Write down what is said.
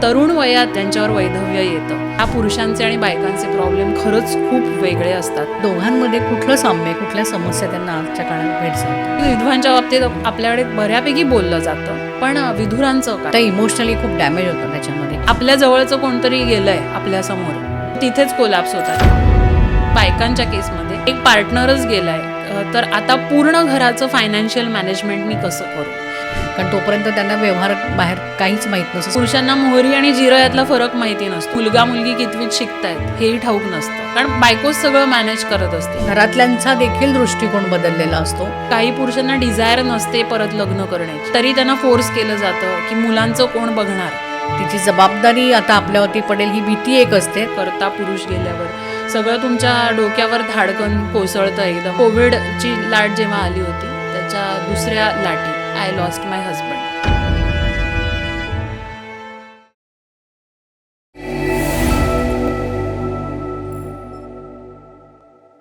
तरुण वयात ज्यांच्यावर वैधव्य येतं हा पुरुषांचे आणि बायकांचे प्रॉब्लेम खरंच खूप वेगळे असतात. दोघांमध्ये कुठलं साम्य, कुठल्या समस्या त्यांना आजच्या काळात भेडसावतात? विधवांच्या बाबतीत आपल्याकडे बऱ्यापैकी बोललं जातं, पण विधुरांचं आता काय? इमोशनली खूप डॅमेज होतं त्याच्यामध्ये. आपल्या जवळचं कोणतरी गेलंय आपल्या समोर, तिथेच कोलॅप्स होतात. बायकांच्या केसमध्ये एक पार्टनरच गेलाय, तर आता पूर्ण घराचं फायनान्शियल मॅनेजमेंट मी कसं करू? कारण तोपर्यंत त्यांना व्यवहार बाहेर काहीच माहीत नसतं. पुरुषांना मोहरी आणि जिरं यातला फरक माहिती नसतो. मुलगा मुलगी कितवीत शिकतायत हेही ठाऊक नसतं, कारण बायकोच सगळं मॅनेज करत असते. घरातल्यांचा देखील दृष्टिकोन बदललेला असतो. काही पुरुषांना डिझायर नसते परत लग्न करण्याची, तरी त्यांना फोर्स केलं जातं की मुलांचं कोण बघणार, तिची जबाबदारी आता आपल्यावरती पडेल ही भीती एक असते. करता पुरुष गेल्यावर सगळं तुमच्या डोक्यावर धाडकन कोसळतं एकदम. कोविडची लाट जेव्हा आली होती त्याच्या दुसऱ्या लाटी आय लॉस्ट माय हजबंड.